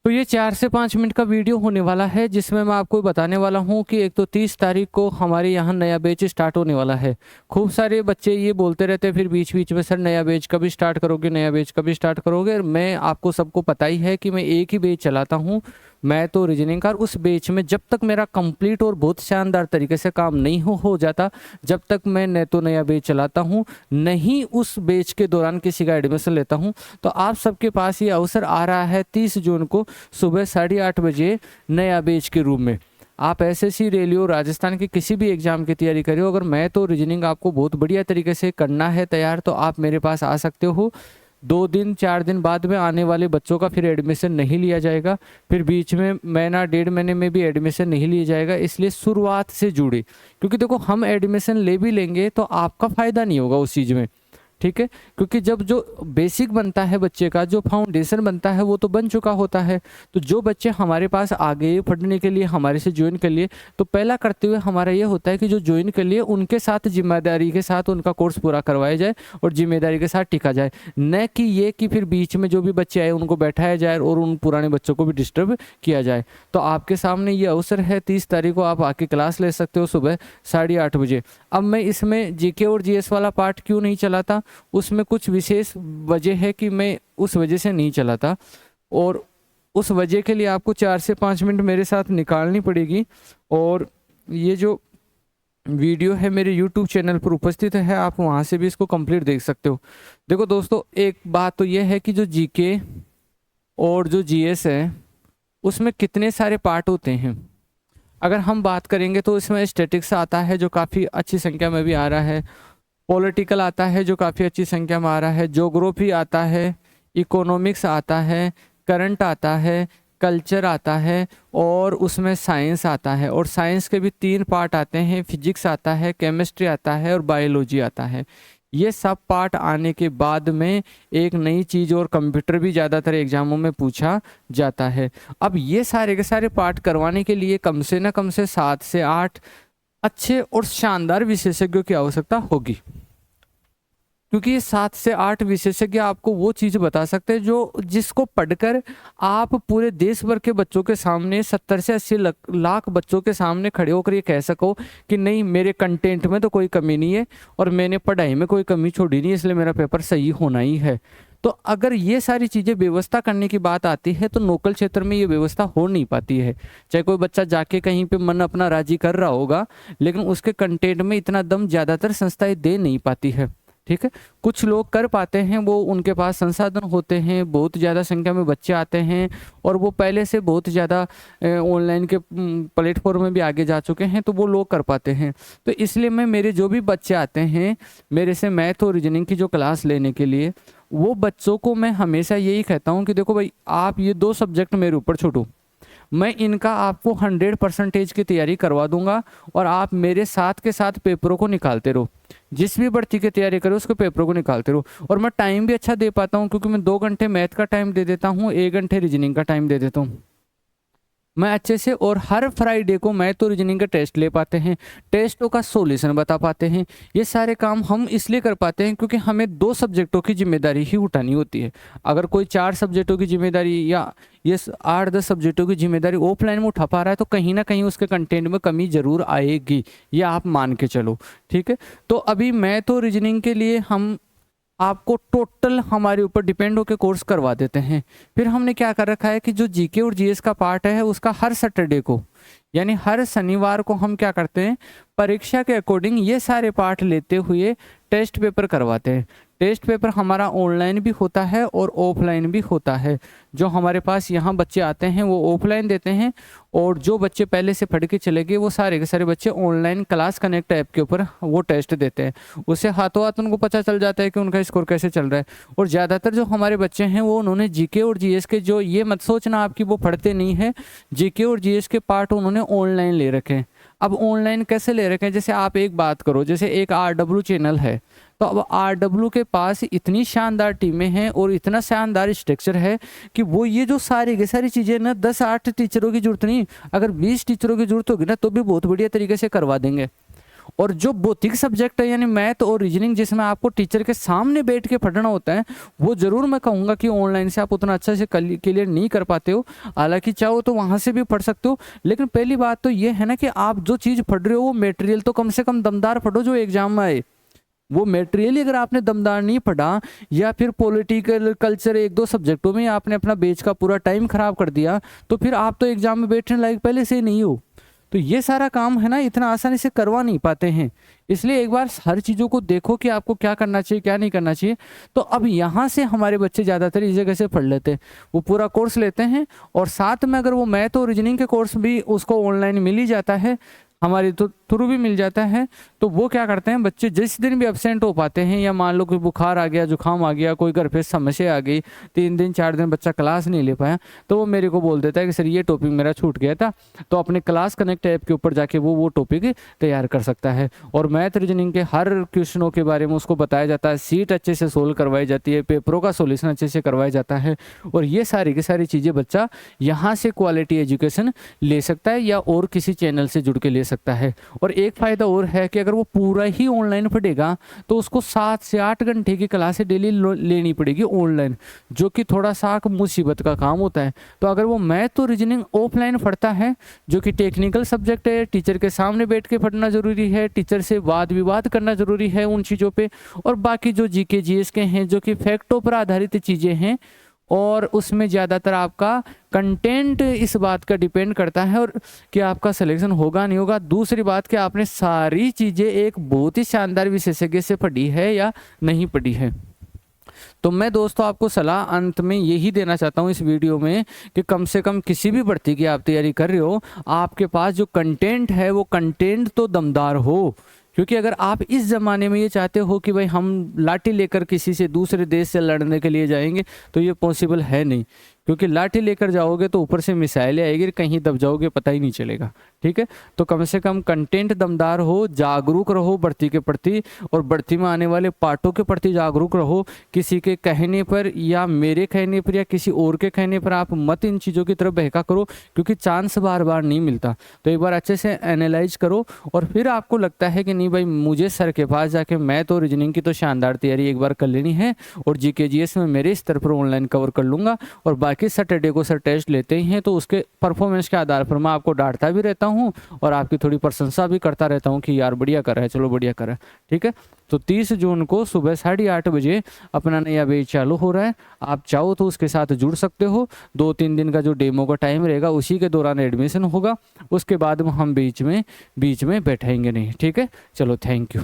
तो ये 4 से 5 मिनट का वीडियो होने वाला है, जिसमें मैं आपको बताने वाला हूँ कि एक तो 30 तारीख को हमारे यहाँ नया बैच स्टार्ट होने वाला है। खूब सारे बच्चे ये बोलते रहते हैं फिर बीच-बीच में, सर नया बैच कभी स्टार्ट करोगे, नया बैच कभी स्टार्ट करोगे? मैं आपको सबको पता ही है कि मैं एक ही बैच चलाता हूँ, मैं तो रीजनिंग का। और उस बैच में जब तक मेरा कंप्लीट और बहुत शानदार तरीके से काम नहीं हो जाता, जब तक मैं न तो नया बैच चलाता हूँ, नहीं उस बैच के दौरान किसी का एडमिशन लेता हूँ। तो आप सबके पास ये अवसर आ रहा है 30 जून को सुबह 8:30 बजे नया बैच के रूम में। आप एसएससी, रेलवे, राजस्थान के किसी भी एग्जाम की तैयारी करिए, अगर मैं तो रीजनिंग आपको बहुत बढ़िया तरीके से करना है तैयार, तो आप मेरे पास आ सकते हो। 2 दिन 4 दिन बाद में आने वाले बच्चों का फिर एडमिशन नहीं लिया जाएगा, फिर बीच में महीना 1.5 महीने में भी एडमिशन नहीं लिया जाएगा। इसलिए शुरुआत से जुड़े, क्योंकि देखो हम एडमिशन ले भी लेंगे तो आपका फ़ायदा नहीं होगा उस चीज़ में, ठीक है। क्योंकि जब जो बेसिक बनता है बच्चे का, जो फाउंडेशन बनता है वो तो बन चुका होता है। तो जो बच्चे हमारे पास आ गए पढ़ने के लिए, हमारे से ज्वाइन कर लिए, तो पहला करते हुए हमारा ये होता है कि जो ज्वाइन कर लिए उनके साथ जिम्मेदारी के साथ उनका कोर्स पूरा करवाया जाए और जिम्मेदारी के साथ टिका जाए। न कि ये कि फिर बीच में जो भी बच्चे आए उनको बैठाया जाए और उन पुराने बच्चों को भी डिस्टर्ब किया जाए। तो आपके सामने ये अवसर है, 30 तारीख को आप आके क्लास ले सकते हो सुबह 8:30 बजे। अब मैं इसमें जीके और जीएस वाला पार्ट क्यों नहीं चलाता, उसमें कुछ विशेष वजह है कि मैं उस वजह से नहीं चलाता, और उस वजह के लिए आपको 4 से 5 मिनट मेरे साथ निकालनी पड़ेगी। और ये जो वीडियो है मेरे यूट्यूब चैनल पर उपस्थित है, आप वहाँ से भी इसको कंप्लीट देख सकते हो। देखो दोस्तों, एक बात तो ये है कि जो जीके और जो जीएस है उसमें कितने सारे पार्ट होते हैं। अगर हम बात करेंगे तो इसमें स्टैटिक्स आता है जो काफ़ी अच्छी संख्या में भी आ रहा है, पॉलिटिकल आता है जो काफ़ी अच्छी संख्या में आ रहा है, ज्योग्राफी आता है, इकोनॉमिक्स आता है, करंट आता है, कल्चर आता है, और उसमें साइंस आता है। और साइंस के भी 3 पार्ट आते हैं, फिजिक्स आता है, केमिस्ट्री आता है और बायोलॉजी आता है। ये सब पार्ट आने के बाद में एक नई चीज़, और कंप्यूटर भी ज़्यादातर एग्जामों में पूछा जाता है। अब ये सारे के सारे पार्ट करवाने के लिए कम से 7 से 8 अच्छे और शानदार विशेषज्ञों की आवश्यकता होगी, क्योंकि ये 7 से 8 विशेषज्ञ आपको वो चीज़ बता सकते हैं जो जिसको पढ़कर आप पूरे देश भर के बच्चों के सामने 70 से 80 लाख बच्चों के सामने खड़े होकर ये कह सको कि नहीं, मेरे कंटेंट में तो कोई कमी नहीं है और मैंने पढ़ाई में कोई कमी छोड़ी नहीं, इसलिए मेरा पेपर सही होना ही है। तो अगर ये सारी चीज़ें व्यवस्था करने की बात आती है तो लोकल क्षेत्र में ये व्यवस्था हो नहीं पाती है। चाहे कोई बच्चा जाके कहीं पे मन अपना राजी कर रहा होगा, लेकिन उसके कंटेंट में इतना दम ज़्यादातर संस्थाएं दे नहीं पाती है, ठीक है। कुछ लोग कर पाते हैं, वो उनके पास संसाधन होते हैं, बहुत ज़्यादा संख्या में बच्चे आते हैं और वो पहले से बहुत ज़्यादा ऑनलाइन के प्लेटफॉर्म में भी आगे जा चुके हैं, तो वो लोग कर पाते हैं। तो इसलिए मैं, मेरे जो भी बच्चे आते हैं मेरे से मैथ और रीजनिंग की जो क्लास लेने के लिए, वो बच्चों को मैं हमेशा यही कहता हूँ कि देखो भाई, आप ये 2 सब्जेक्ट मेरे ऊपर छोड़ो, मैं इनका आपको 100% की तैयारी करवा दूंगा और आप मेरे साथ के साथ पेपरों को निकालते रहो। जिस भी भर्ती की तैयारी करो उसके पेपरों को निकालते रहो। और मैं टाइम भी अच्छा दे पाता हूँ, क्योंकि मैं 2 घंटे मैथ का टाइम दे देता हूँ, 1 घंटे रीजनिंग का टाइम दे देता हूँ मैं अच्छे से। और हर फ्राइडे को मैथ और रीजनिंग के टेस्ट ले पाते हैं, टेस्टों का सॉल्यूशन बता पाते हैं। ये सारे काम हम इसलिए कर पाते हैं क्योंकि हमें 2 सब्जेक्टों की जिम्मेदारी ही उठानी होती है। अगर कोई 4 सब्जेक्टों की जिम्मेदारी या ये 8-10 सब्जेक्टों की जिम्मेदारी ऑफलाइन में उठा पा रहा है, तो कहीं ना कहीं उसके कंटेंट में कमी जरूर आएगी, ये आप मान के चलो, ठीक है। तो अभी मैथ और रीजनिंग के लिए हम आपको टोटल हमारे ऊपर डिपेंड होकर कोर्स करवा देते हैं। फिर हमने क्या कर रखा है कि जो जीके और जीएस का पार्ट है उसका हर सैटरडे को, यानी हर शनिवार को हम क्या करते हैं, परीक्षा के अकॉर्डिंग ये सारे पार्ट लेते हुए टेस्ट पेपर करवाते हैं। टेस्ट पेपर हमारा ऑनलाइन भी होता है और ऑफलाइन भी होता है। जो हमारे पास यहाँ बच्चे आते हैं वो ऑफलाइन देते हैं, और जो बच्चे पहले से पढ़ के चले गए वो सारे के सारे बच्चे ऑनलाइन क्लास कनेक्ट ऐप के ऊपर वो टेस्ट देते हैं। उससे हाथों हाथ उनको पता चल जाता है कि उनका स्कोर कैसे चल रहा है। और ज़्यादातर जो हमारे बच्चे हैं वो उन्होंने जीके और जीएस के, जो ये मत सोचना आपकी वो पढ़ते नहीं है, जीके और जीएस के पार्ट उन्होंने ऑनलाइन ले रखे हैं। अब ऑनलाइन कैसे ले रखे हैं, जैसे आप एक बात करो, जैसे एक RW चैनल है, तो अब RW के पास इतनी शानदार टीमें हैं और इतना शानदार स्ट्रक्चर है कि वो ये जो सारी की सारी चीज़ें ना 10-8 टीचरों की जरूरत नहीं, अगर 20 टीचरों की जरूरत होगी ना तो भी बहुत बढ़िया तरीके से करवा देंगे। और जो भौतिक सब्जेक्ट है यानी मैथ और रीजनिंग जिसमें आपको टीचर के सामने बैठ के पढ़ना होता है, वो ज़रूर मैं कहूँगा कि ऑनलाइन से आप उतना अच्छा से क्लियर नहीं कर पाते हो। हालांकि चाहो तो वहाँ से भी पढ़ सकते हो, लेकिन पहली बात तो ये है ना कि आप जो चीज़ पढ़ रहे हो वो मटेरियल तो कम से कम दमदार पढ़ो जो एग्जाम में आए। वो मटेरियल अगर आपने दमदार नहीं पढ़ा या फिर पॉलिटिकल कल्चर एक दो सब्जेक्टों में आपने अपना बेच का पूरा टाइम खराब कर दिया, तो फिर आप तो एग्जाम में बैठने लायक पहले से नहीं हो। तो ये सारा काम है ना इतना आसानी से करवा नहीं पाते हैं, इसलिए एक बार हर चीज़ों को देखो कि आपको क्या करना चाहिए क्या नहीं करना चाहिए। तो अब यहाँ से हमारे बच्चे ज़्यादातर इस जगह से पढ़ लेते हैं, वो पूरा कोर्स लेते हैं और साथ में अगर वो मैथ और रीजनिंग के कोर्स भी उसको ऑनलाइन मिल ही जाता है, हमारे तो थ्रू भी मिल जाता है, तो वो क्या करते हैं बच्चे जिस दिन भी एब्सेंट हो पाते हैं या मान लो कोई बुखार आ गया, जुकाम आ गया, कोई घर पे समस्या आ गई, 3 दिन 4 दिन बच्चा क्लास नहीं ले पाया, तो वो मेरे को बोल देता है कि सर ये टॉपिक मेरा छूट गया था, तो अपने क्लास कनेक्ट ऐप के ऊपर जाके वो टॉपिक तैयार कर सकता है। और मैथ रीजनिंग के हर क्वेश्चनों के बारे में उसको बताया जाता है, सीट अच्छे से सोल्व करवाई जाती है, पेपरों का सोल्यूशन अच्छे से करवाया जाता है, और ये सारी की सारी चीज़ें बच्चा यहाँ से क्वालिटी एजुकेशन ले सकता है या और किसी चैनल से जुड़ के ले सकता है। और एक फ़ायदा और है कि अगर वो पूरा ही ऑनलाइन पढ़ेगा तो उसको 7 से 8 घंटे की क्लासें डेली लेनी पड़ेगी ऑनलाइन, जो कि थोड़ा सा मुसीबत का काम होता है। तो अगर वो मैथ तो रीजनिंग ऑफलाइन पढ़ता है, जो कि टेक्निकल सब्जेक्ट है, टीचर के सामने बैठ के पढ़ना ज़रूरी है, टीचर से वाद विवाद करना ज़रूरी है उन चीज़ों पर, और बाकी जो जीके जीएस के हैं जो कि फैक्टों पर आधारित चीज़ें हैं, और उसमें ज़्यादातर आपका कंटेंट इस बात का डिपेंड करता है और कि आपका सिलेक्शन होगा नहीं होगा। दूसरी बात कि आपने सारी चीज़ें एक बहुत ही शानदार विशेषज्ञ से पढ़ी है या नहीं पढ़ी है। तो मैं दोस्तों आपको सलाह अंत में यही देना चाहता हूँ इस वीडियो में कि कम से कम किसी भी भर्ती की आप तैयारी कर रहे हो, आपके पास जो कंटेंट है वो कंटेंट तो दमदार हो। क्योंकि अगर आप इस ज़माने में ये चाहते हो कि भाई हम लाठी लेकर किसी से दूसरे देश से लड़ने के लिए जाएंगे, तो ये पॉसिबल है नहीं, क्योंकि लाठी लेकर जाओगे तो ऊपर से मिसाइलें आएगी, कहीं दब जाओगे पता ही नहीं चलेगा। ठीक है, तो कम से कम कंटेंट दमदार हो, जागरूक रहो भर्ती के प्रति, और भर्ती में आने वाले पार्टों के प्रति जागरूक रहो। किसी के कहने पर या मेरे कहने पर या किसी और के कहने पर आप मत इन चीज़ों की तरफ बहका करो, क्योंकि चांस बार बार नहीं मिलता। तो एक बार अच्छे से एनालाइज करो, और फिर आपको लगता है कि नहीं भाई मुझे सर के पास जाके मैथ और रीजनिंग की तो शानदार तैयारी एक बार कर लेनी है, और जीके जीएस में मेरे स्तर पर ऑनलाइन कवर कर लूँगा, और बाकी सैटरडे को सर टेस्ट लेते ही हैं, तो उसके परफॉर्मेंस के आधार पर मैं आपको डांटता भी रहता हूं और आपकी थोड़ी प्रशंसा भी करता रहता हूं कि यार बढ़िया कर रहा है, चलो बढ़िया कर रहा है। ठीक है, तो 30 जून को सुबह 8:30 बजे अपना नया बैच चालू हो रहा है। आप चाहो तो उसके साथ जुड़ सकते हो। 2-3 दिन का जो डेमो का टाइम रहेगा उसी के दौरान एडमिशन होगा, उसके बाद हम बीच में बैठाएंगे नहीं। ठीक है, चलो थैंक यू।